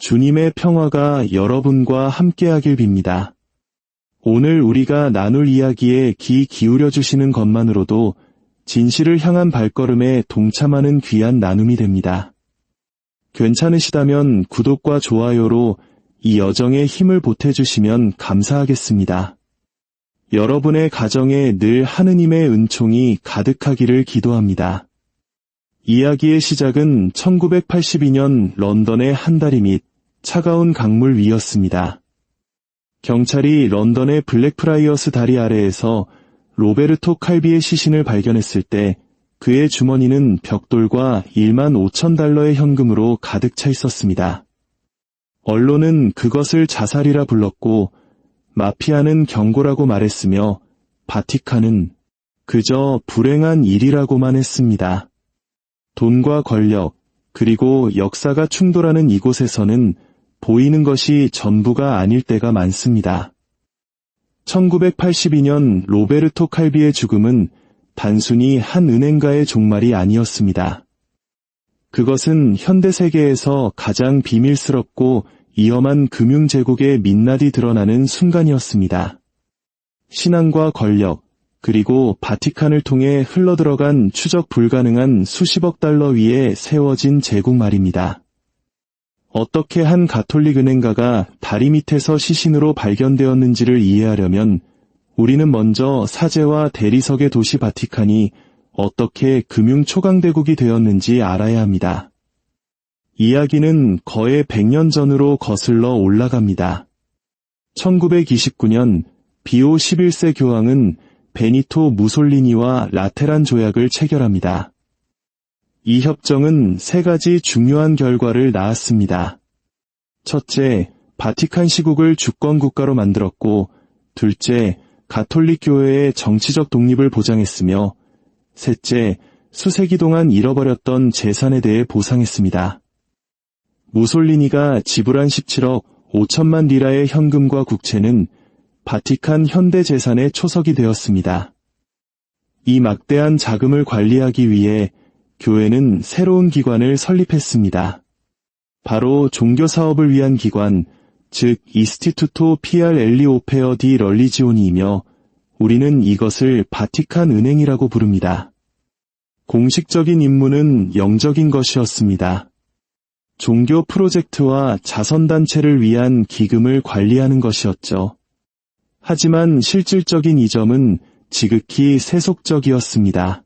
주님의 평화가 여러분과 함께하길 빕니다. 오늘 우리가 나눌 이야기에 귀 기울여 주시는 것만으로도 진실을 향한 발걸음에 동참하는 귀한 나눔이 됩니다. 괜찮으시다면 구독과 좋아요로 이 여정에 힘을 보태주시면 감사하겠습니다. 여러분의 가정에 늘 하느님의 은총이 가득하기를 기도합니다. 이야기의 시작은 1982년 런던의 한 다리 밑 차가운 강물 위였습니다. 경찰이 런던의 블랙프라이어스 다리 아래에서 로베르토 칼비의 시신을 발견했을 때 그의 주머니는 벽돌과 1만 5천 달러의 현금으로 가득 차 있었습니다. 언론은 그것을 자살이라 불렀고 마피아는 경고라고 말했으며 바티칸은 그저 불행한 일이라고만 했습니다. 돈과 권력, 그리고 역사가 충돌하는 이곳에서는 보이는 것이 전부가 아닐 때가 많습니다. 1982년 로베르토 칼비의 죽음은 단순히 한 은행가의 종말이 아니었습니다. 그것은 현대 세계에서 가장 비밀스럽고 위험한 금융제국의 민낯이 드러나는 순간이었습니다. 신앙과 권력, 그리고 바티칸을 통해 흘러들어간 추적 불가능한 수십억 달러 위에 세워진 제국 말입니다. 어떻게 한 가톨릭 은행가가 다리 밑에서 시신으로 발견되었는지를 이해하려면 우리는 먼저 사제와 대리석의 도시 바티칸이 어떻게 금융 초강대국이 되었는지 알아야 합니다. 이야기는 거의 100년 전으로 거슬러 올라갑니다. 1929년 비오 11세 교황은 베니토 무솔리니와 라테란 조약을 체결합니다. 이 협정은 세 가지 중요한 결과를 낳았습니다. 첫째, 바티칸 시국을 주권국가로 만들었고, 둘째, 가톨릭 교회의 정치적 독립을 보장했으며, 셋째, 수세기 동안 잃어버렸던 재산에 대해 보상했습니다. 무솔리니가 지불한 17억 5천만 리라의 현금과 국채는 바티칸 현대 재산의 초석이 되었습니다. 이 막대한 자금을 관리하기 위해 교회는 새로운 기관을 설립했습니다. 바로 종교사업을 위한 기관, 즉 이스티투토 피알 엘리 오페어 디 럴리지오니이며 우리는 이것을 바티칸 은행이라고 부릅니다. 공식적인 임무는 영적인 것이었습니다. 종교 프로젝트와 자선단체를 위한 기금을 관리하는 것이었죠. 하지만 실질적인 이점은 지극히 세속적이었습니다.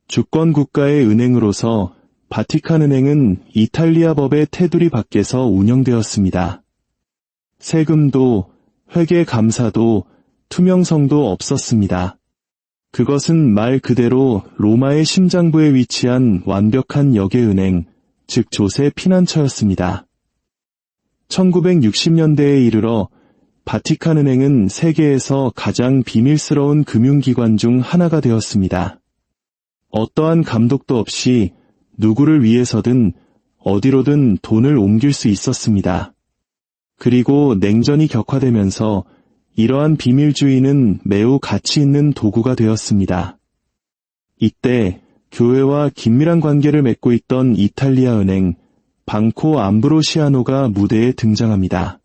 주권국가의 은행으로서 바티칸 은행은 이탈리아 법의 테두리 밖에서 운영되었습니다. 세금도, 회계 감사도, 투명성도 없었습니다. 그것은 말 그대로 로마의 심장부에 위치한 완벽한 역의 은행, 즉 조세 피난처였습니다. 1960년대에 이르러 바티칸 은행은 세계에서 가장 비밀스러운 금융기관 중 하나가 되었습니다. 어떠한 감독도 없이 누구를 위해서든 어디로든 돈을 옮길 수 있었습니다. 그리고 냉전이 격화되면서 이러한 비밀주의는 매우 가치 있는 도구가 되었습니다. 이때 교회와 긴밀한 관계를 맺고 있던 이탈리아 은행 방코 암브로시아노가 무대에 등장합니다.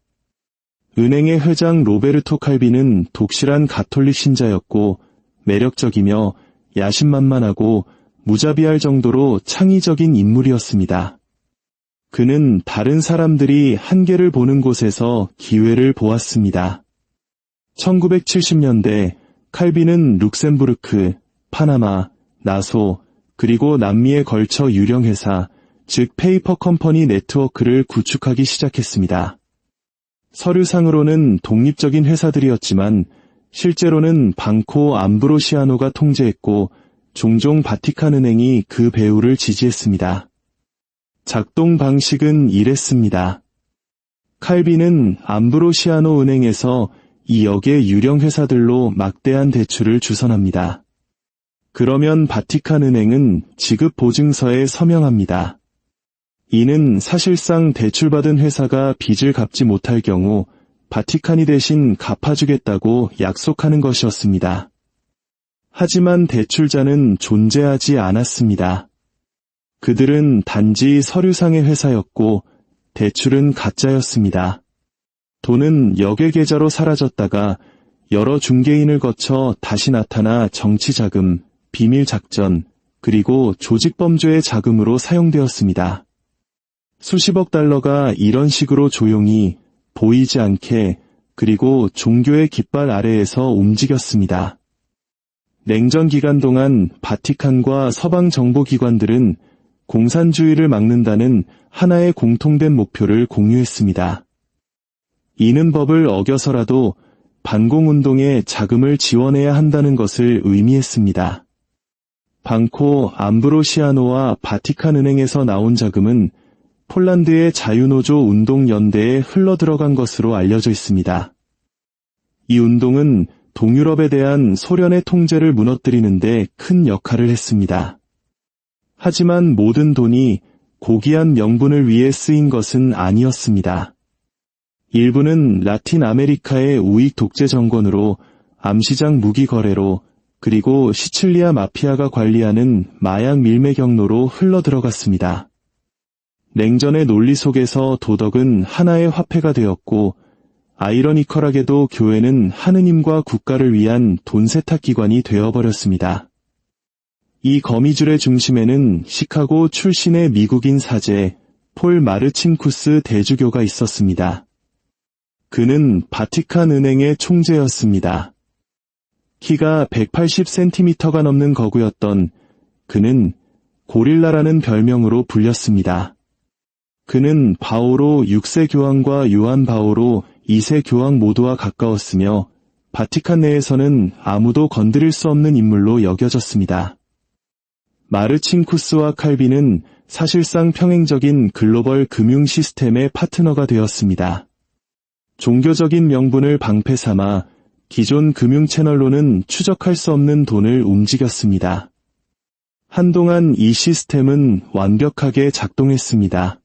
은행의 회장 로베르토 칼비는 독실한 가톨릭 신자였고 매력적이며 야심만만하고 무자비할 정도로 창의적인 인물이었습니다. 그는 다른 사람들이 한계를 보는 곳에서 기회를 보았습니다. 1970년대 칼비는 룩셈부르크, 파나마, 나소, 그리고 남미에 걸쳐 유령 회사, 즉 페이퍼 컴퍼니 네트워크를 구축하기 시작했습니다. 서류상으로는 독립적인 회사들이었지만 실제로는 방코 암브로시아노가 통제했고 종종 바티칸 은행이 그 배후를 지지했습니다. 작동 방식은 이랬습니다. 칼비는 암브로시아노 은행에서 이 역의 유령 회사들로 막대한 대출을 주선합니다. 그러면 바티칸 은행은 지급 보증서에 서명합니다. 이는 사실상 대출받은 회사가 빚을 갚지 못할 경우 바티칸이 대신 갚아주겠다고 약속하는 것이었습니다. 하지만 대출자는 존재하지 않았습니다. 그들은 단지 서류상의 회사였고 대출은 가짜였습니다. 돈은 역의 계좌로 사라졌다가 여러 중개인을 거쳐 다시 나타나 정치자금, 비밀작전, 그리고 조직범죄의 자금으로 사용되었습니다. 수십억 달러가 이런 식으로 조용히, 보이지 않게, 그리고 종교의 깃발 아래에서 움직였습니다. 냉전 기간 동안 바티칸과 서방 정보기관들은 공산주의를 막는다는 하나의 공통된 목표를 공유했습니다. 이는 법을 어겨서라도 반공운동에 자금을 지원해야 한다는 것을 의미했습니다. 방코 암브로시아노와 바티칸 은행에서 나온 자금은 폴란드의 자유노조 운동연대에 흘러들어간 것으로 알려져 있습니다. 이 운동은 동유럽에 대한 소련의 통제를 무너뜨리는 데 큰 역할을 했습니다. 하지만 모든 돈이 고귀한 명분을 위해 쓰인 것은 아니었습니다. 일부는 라틴 아메리카의 우익 독재 정권으로 암시장 무기 거래로 그리고 시칠리아 마피아가 관리하는 마약 밀매 경로로 흘러들어갔습니다. 냉전의 논리 속에서 도덕은 하나의 화폐가 되었고 아이러니컬하게도 교회는 하느님과 국가를 위한 돈 세탁 기관이 되어버렸습니다. 이 거미줄의 중심에는 시카고 출신의 미국인 사제 폴 마르친쿠스 대주교가 있었습니다. 그는 바티칸 은행의 총재였습니다. 키가 180cm가 넘는 거구였던 그는 고릴라라는 별명으로 불렸습니다. 그는 바오로 6세 교황과 요한 바오로 2세 교황 모두와 가까웠으며 바티칸 내에서는 아무도 건드릴 수 없는 인물로 여겨졌습니다. 마르친쿠스와 칼빈은 사실상 평행적인 글로벌 금융 시스템의 파트너가 되었습니다. 종교적인 명분을 방패 삼아 기존 금융 채널로는 추적할 수 없는 돈을 움직였습니다. 한동안 이 시스템은 완벽하게 작동했습니다.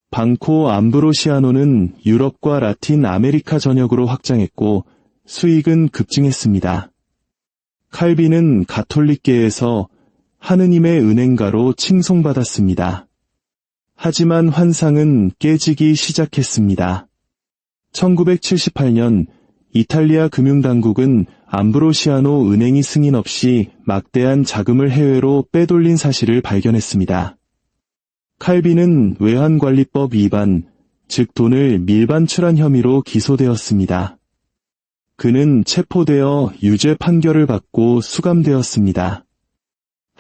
방코 암브로시아노는 유럽과 라틴 아메리카 전역으로 확장했고 수익은 급증했습니다. 칼빈은 가톨릭계에서 하느님의 은행가로 칭송받았습니다. 하지만 환상은 깨지기 시작했습니다. 1978년 이탈리아 금융당국은 암브로시아노 은행이 승인 없이 막대한 자금을 해외로 빼돌린 사실을 발견했습니다. 칼빈은 외환관리법 위반, 즉 돈을 밀반출한 혐의로 기소되었습니다. 그는 체포되어 유죄 판결을 받고 수감되었습니다.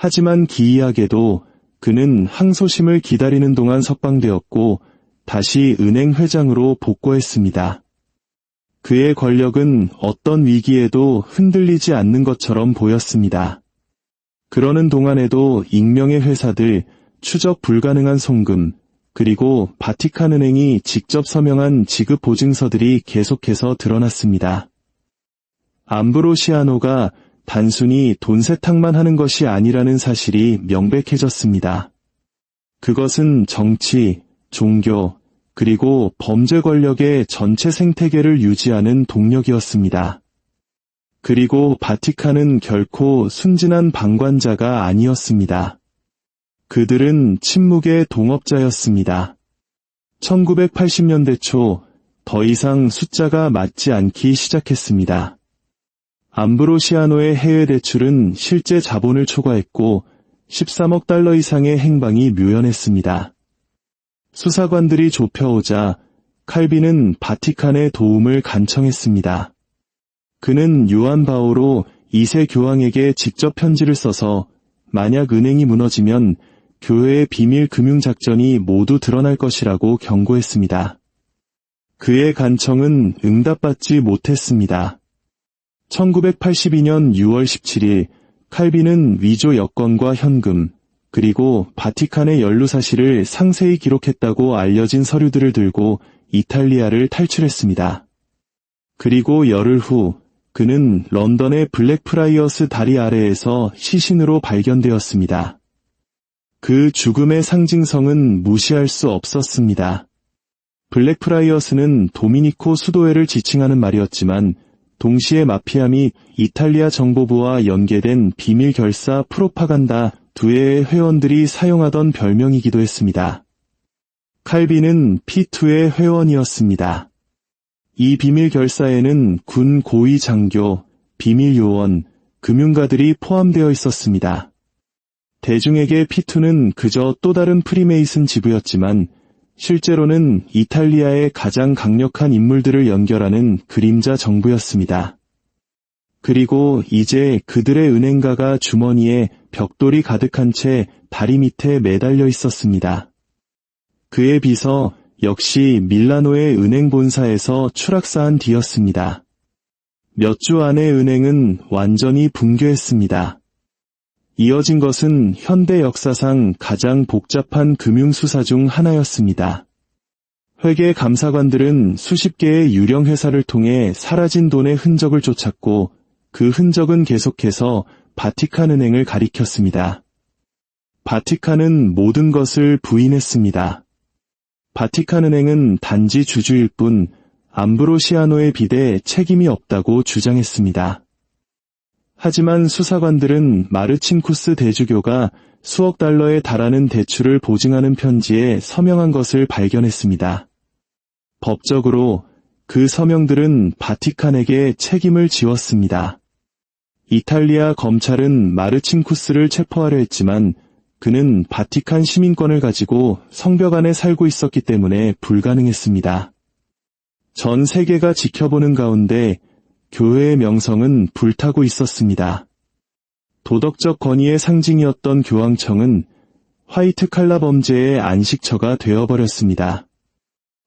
하지만 기이하게도 그는 항소심을 기다리는 동안 석방되었고 다시 은행 회장으로 복구했습니다. 그의 권력은 어떤 위기에도 흔들리지 않는 것처럼 보였습니다. 그러는 동안에도 익명의 회사들, 추적 불가능한 송금, 그리고 바티칸 은행이 직접 서명한 지급 보증서들이 계속해서 드러났습니다. 암브로시아노가 단순히 돈 세탁만 하는 것이 아니라는 사실이 명백해졌습니다. 그것은 정치, 종교, 그리고 범죄 권력의 전체 생태계를 유지하는 동력이었습니다. 그리고 바티칸은 결코 순진한 방관자가 아니었습니다. 그들은 침묵의 동업자였습니다. 1980년대 초 더 이상 숫자가 맞지 않기 시작했습니다. 암브로시아노의 해외 대출은 실제 자본을 초과했고 13억 달러 이상의 행방이 묘연했습니다. 수사관들이 좁혀오자 칼빈은 바티칸의 도움을 간청했습니다. 그는 요한 바오로 2세 교황에게 직접 편지를 써서 만약 은행이 무너지면 교회의 비밀 금융작전이 모두 드러날 것이라고 경고했습니다. 그의 간청은 응답받지 못했습니다. 1982년 6월 17일 칼빈은 위조 여권과 현금, 그리고 바티칸의 연루 사실을 상세히 기록했다고 알려진 서류들을 들고 이탈리아를 탈출했습니다. 그리고 열흘 후 그는 런던의 블랙프라이어스 다리 아래에서 시신으로 발견되었습니다. 그 죽음의 상징성은 무시할 수 없었습니다. 블랙프라이어스는 도미니코 수도회를 지칭하는 말이었지만 동시에 마피아 및 이탈리아 정보부와 연계된 비밀 결사 프로파간다 두 해의 회원들이 사용하던 별명이기도 했습니다. 칼비는 P2의 회원이었습니다. 이 비밀 결사에는 군 고위 장교, 비밀 요원, 금융가들이 포함되어 있었습니다. 대중에게 P2는 그저 또 다른 프리메이슨 지부였지만 실제로는 이탈리아의 가장 강력한 인물들을 연결하는 그림자 정부였습니다. 그리고 이제 그들의 은행가가 주머니에 벽돌이 가득한 채 다리 밑에 매달려 있었습니다. 그의 비서 역시 밀라노의 은행 본사에서 추락사한 뒤였습니다. 몇 주 안에 은행은 완전히 붕괴했습니다. 이어진 것은 현대 역사상 가장 복잡한 금융수사 중 하나였습니다. 회계 감사관들은 수십 개의 유령 회사를 통해 사라진 돈의 흔적을 쫓았고 그 흔적은 계속해서 바티칸 은행을 가리켰습니다. 바티칸은 모든 것을 부인했습니다. 바티칸 은행은 단지 주주일 뿐 암브로시아노에 비대 책임이 없다고 주장했습니다. 하지만 수사관들은 마르친쿠스 대주교가 수억 달러에 달하는 대출을 보증하는 편지에 서명한 것을 발견했습니다. 법적으로 그 서명들은 바티칸에게 책임을 지웠습니다. 이탈리아 검찰은 마르친쿠스를 체포하려 했지만 그는 바티칸 시민권을 가지고 성벽 안에 살고 있었기 때문에 불가능했습니다. 전 세계가 지켜보는 가운데 교회의 명성은 불타고 있었습니다. 도덕적 권위의 상징이었던 교황청은 화이트 칼라 범죄의 안식처가 되어버렸습니다.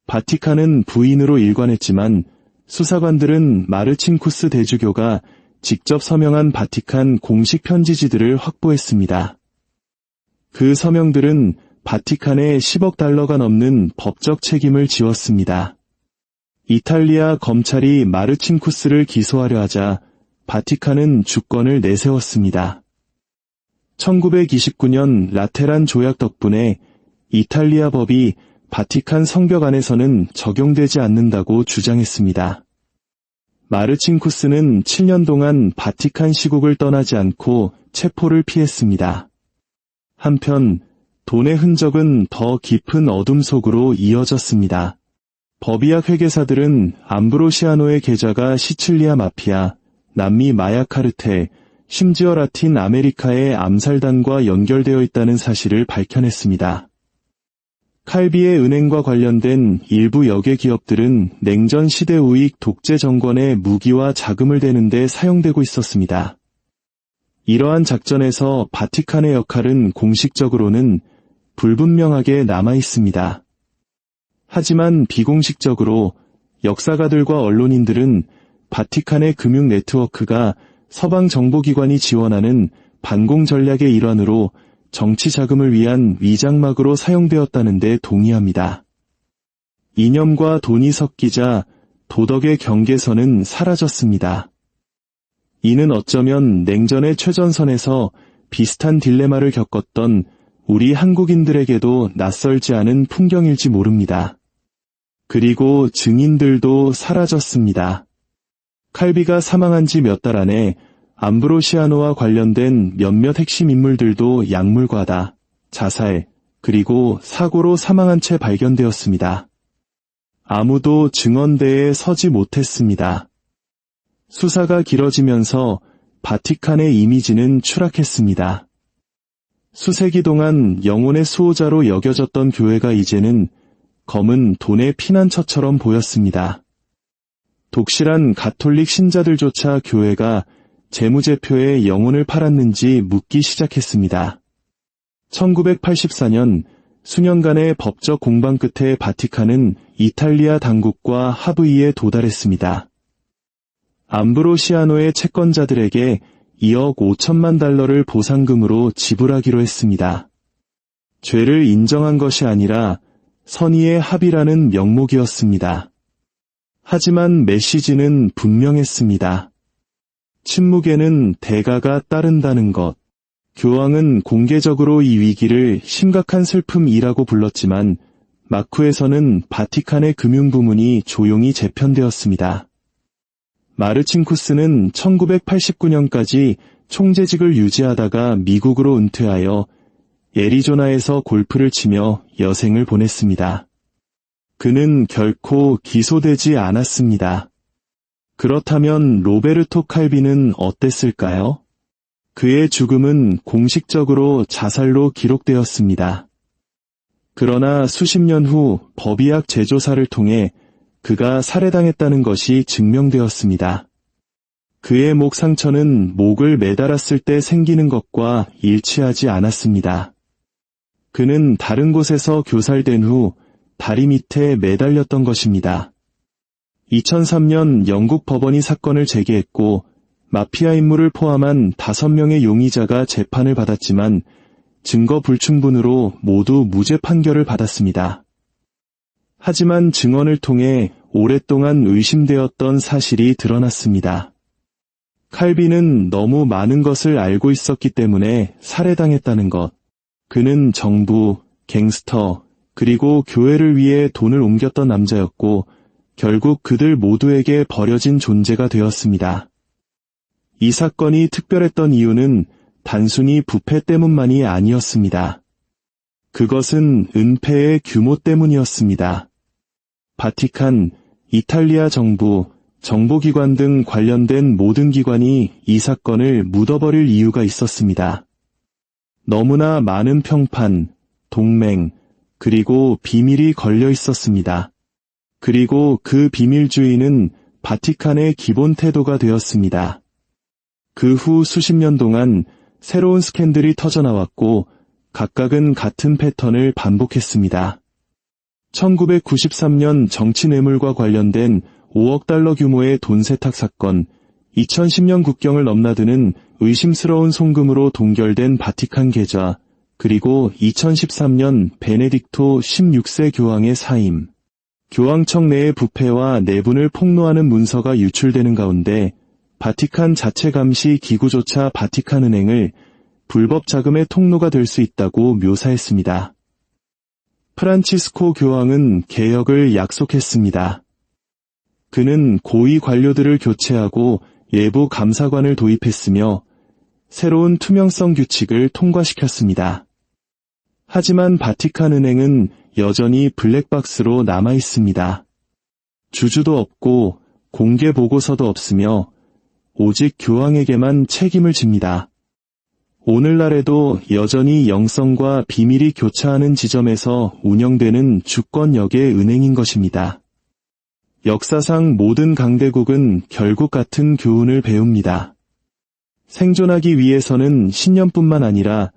바티칸은 부인으로 일관했지만 수사관들은 마르친쿠스 대주교가 직접 서명한 바티칸 공식 편지지들을 확보했습니다. 그 서명들은 바티칸에 10억 달러가 넘는 법적 책임을 지웠습니다. 이탈리아 검찰이 마르친쿠스를 기소하려 하자 바티칸은 주권을 내세웠습니다. 1929년 라테란 조약 덕분에 이탈리아 법이 바티칸 성벽 안에서는 적용되지 않는다고 주장했습니다. 마르친쿠스는 7년 동안 바티칸 시국을 떠나지 않고 체포를 피했습니다. 한편 돈의 흔적은 더 깊은 어둠 속으로 이어졌습니다. 법의학 회계사들은 암브로시아노의 계좌가 시칠리아 마피아, 남미 마약 카르텔, 심지어 라틴 아메리카의 암살단과 연결되어 있다는 사실을 밝혀냈습니다. 칼비의 은행과 관련된 일부 역의 기업들은 냉전 시대 우익 독재 정권의 무기와 자금을 대는 데 사용되고 있었습니다. 이러한 작전에서 바티칸의 역할은 공식적으로는 불분명하게 남아 있습니다. 하지만 비공식적으로 역사가들과 언론인들은 바티칸의 금융 네트워크가 서방 정보기관이 지원하는 반공 전략의 일환으로 정치 자금을 위한 위장막으로 사용되었다는 데 동의합니다. 이념과 돈이 섞이자 도덕의 경계선은 사라졌습니다. 이는 어쩌면 냉전의 최전선에서 비슷한 딜레마를 겪었던 우리 한국인들에게도 낯설지 않은 풍경일지 모릅니다. 그리고 증인들도 사라졌습니다. 칼비가 사망한 지 몇 달 안에 암브로시아노와 관련된 몇몇 핵심 인물들도 약물과다, 자살, 그리고 사고로 사망한 채 발견되었습니다. 아무도 증언대에 서지 못했습니다. 수사가 길어지면서 바티칸의 이미지는 추락했습니다. 수세기 동안 영혼의 수호자로 여겨졌던 교회가 이제는 검은 돈의 피난처처럼 보였습니다. 독실한 가톨릭 신자들조차 교회가 재무제표에 영혼을 팔았는지 묻기 시작했습니다. 1984년 수년간의 법적 공방 끝에 바티칸은 이탈리아 당국과 합의에 도달했습니다. 암브로시아노의 채권자들에게 2억 5천만 달러를 보상금으로 지불하기로 했습니다. 죄를 인정한 것이 아니라 선의의 합의라는 명목이었습니다. 하지만 메시지는 분명했습니다. 침묵에는 대가가 따른다는 것. 교황은 공개적으로 이 위기를 심각한 슬픔이라고 불렀지만 마쿠에서는 바티칸의 금융부문이 조용히 재편되었습니다. 마르친쿠스는 1989년까지 총재직을 유지하다가 미국으로 은퇴하여 애리조나에서 골프를 치며 여생을 보냈습니다. 그는 결코 기소되지 않았습니다. 그렇다면 로베르토 칼비는 어땠을까요? 그의 죽음은 공식적으로 자살로 기록되었습니다. 그러나 수십 년 후 법의학 재조사를 통해 그가 살해당했다는 것이 증명되었습니다. 그의 목 상처는 목을 매달았을 때 생기는 것과 일치하지 않았습니다. 그는 다른 곳에서 교살된 후 다리 밑에 매달렸던 것입니다. 2003년 영국 법원이 사건을 제기했고 마피아 인물을 포함한 5명의 용의자가 재판을 받았지만 증거 불충분으로 모두 무죄 판결을 받았습니다. 하지만 증언을 통해 오랫동안 의심되었던 사실이 드러났습니다. 칼비는 너무 많은 것을 알고 있었기 때문에 살해당했다는 것. 그는 정부, 갱스터, 그리고 교회를 위해 돈을 옮겼던 남자였고 결국 그들 모두에게 버려진 존재가 되었습니다. 이 사건이 특별했던 이유는 단순히 부패 때문만이 아니었습니다. 그것은 은폐의 규모 때문이었습니다. 바티칸, 이탈리아 정부, 정보기관 등 관련된 모든 기관이 이 사건을 묻어버릴 이유가 있었습니다. 너무나 많은 평판, 동맹, 그리고 비밀이 걸려 있었습니다. 그리고 그 비밀주의는 바티칸의 기본 태도가 되었습니다. 그 후 수십 년 동안 새로운 스캔들이 터져나왔고 각각은 같은 패턴을 반복했습니다. 1993년 정치뇌물과 관련된 5억 달러 규모의 돈 세탁 사건, 2010년 국경을 넘나드는 의심스러운 송금으로 동결된 바티칸 계좌, 그리고 2013년 베네딕토 16세 교황의 사임. 교황청 내의 부패와 내분을 폭로하는 문서가 유출되는 가운데 바티칸 자체 감시 기구조차 바티칸 은행을 불법 자금의 통로가 될 수 있다고 묘사했습니다. 프란치스코 교황은 개혁을 약속했습니다. 그는 고위 관료들을 교체하고 외부 감사관을 도입했으며 새로운 투명성 규칙을 통과시켰습니다. 하지만 바티칸 은행은 여전히 블랙박스로 남아 있습니다. 주주도 없고 공개 보고서도 없으며 오직 교황에게만 책임을 집니다. 오늘날에도 여전히 영성과 비밀이 교차하는 지점에서 운영되는 주권역의 은행인 것입니다. 역사상 모든 강대국은 결국 같은 교훈을 배웁니다. 생존하기 위해서는 신념뿐만 아니라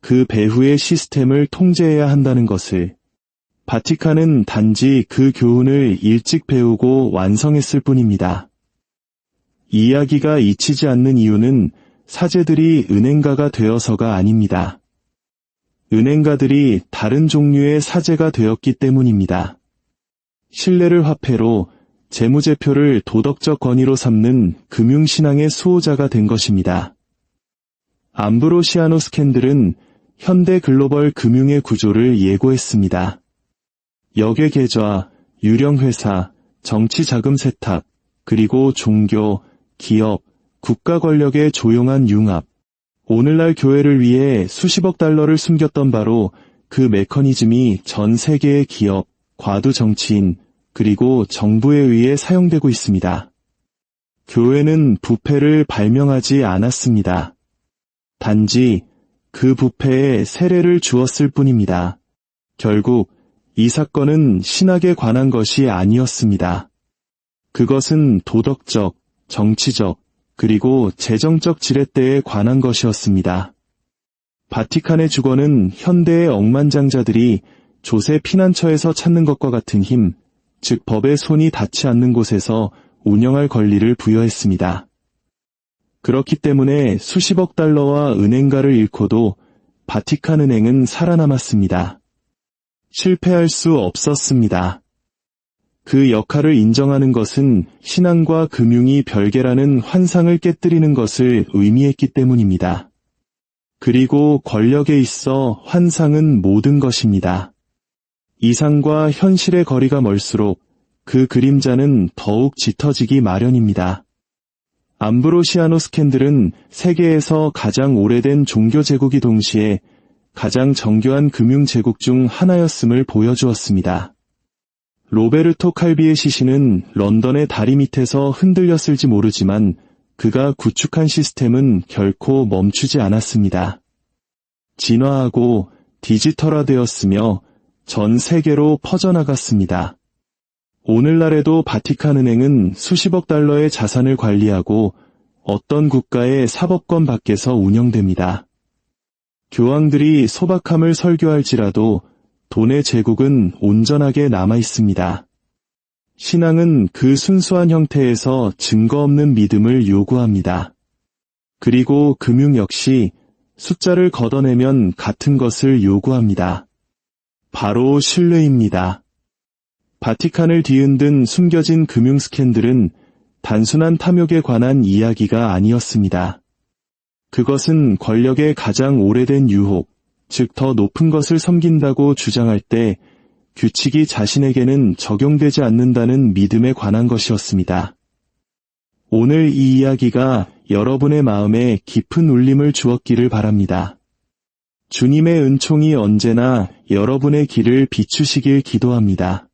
그 배후의 시스템을 통제해야 한다는 것을. 바티칸은 단지 그 교훈을 일찍 배우고 완성했을 뿐입니다. 이야기가 잊히지 않는 이유는 사제들이 은행가가 되어서가 아닙니다. 은행가들이 다른 종류의 사제가 되었기 때문입니다. 신뢰를 화폐로, 재무제표를 도덕적 권위로 삼는 금융신앙의 수호자가 된 것입니다. 암브로시아노 스캔들은 현대 글로벌 금융의 구조를 예고했습니다. 역의 계좌, 유령회사, 정치자금 세탁, 그리고 종교, 기업, 국가 권력의 조용한 융합. 오늘날 교회를 위해 수십억 달러를 숨겼던 바로 그 메커니즘이 전 세계의 기업, 과도 정치인, 그리고 정부에 의해 사용되고 있습니다. 교회는 부패를 발명하지 않았습니다. 단지 그 부패에 세례를 주었을 뿐입니다. 결국 이 사건은 신학에 관한 것이 아니었습니다. 그것은 도덕적, 정치적, 그리고 재정적 지렛대에 관한 것이었습니다. 바티칸의 주권은 현대의 억만장자들이 조세 피난처에서 찾는 것과 같은 힘, 즉 법의 손이 닿지 않는 곳에서 운영할 권리를 부여했습니다. 그렇기 때문에 수십억 달러와 은행가를 잃고도 바티칸 은행은 살아남았습니다. 실패할 수 없었습니다. 그 역할을 인정하는 것은 신앙과 금융이 별개라는 환상을 깨뜨리는 것을 의미했기 때문입니다. 그리고 권력에 있어 환상은 모든 것입니다. 이상과 현실의 거리가 멀수록 그 그림자는 더욱 짙어지기 마련입니다. 암브로시아노 스캔들은 세계에서 가장 오래된 종교 제국이 동시에 가장 정교한 금융 제국 중 하나였음을 보여주었습니다. 로베르토 칼비의 시신은 런던의 다리 밑에서 흔들렸을지 모르지만 그가 구축한 시스템은 결코 멈추지 않았습니다. 진화하고 디지털화되었으며 전 세계로 퍼져나갔습니다. 오늘날에도 바티칸 은행은 수십억 달러의 자산을 관리하고 어떤 국가의 사법권 밖에서 운영됩니다. 교황들이 소박함을 설교할지라도 돈의 제국은 온전하게 남아 있습니다. 신앙은 그 순수한 형태에서 증거 없는 믿음을 요구합니다. 그리고 금융 역시 숫자를 걷어내면 같은 것을 요구합니다. 바로 신뢰입니다. 바티칸을 뒤흔든 숨겨진 금융 스캔들은 단순한 탐욕에 관한 이야기가 아니었습니다. 그것은 권력의 가장 오래된 유혹, 즉 더 높은 것을 섬긴다고 주장할 때 규칙이 자신에게는 적용되지 않는다는 믿음에 관한 것이었습니다. 오늘 이 이야기가 여러분의 마음에 깊은 울림을 주었기를 바랍니다. 주님의 은총이 언제나 여러분의 길을 비추시길 기도합니다.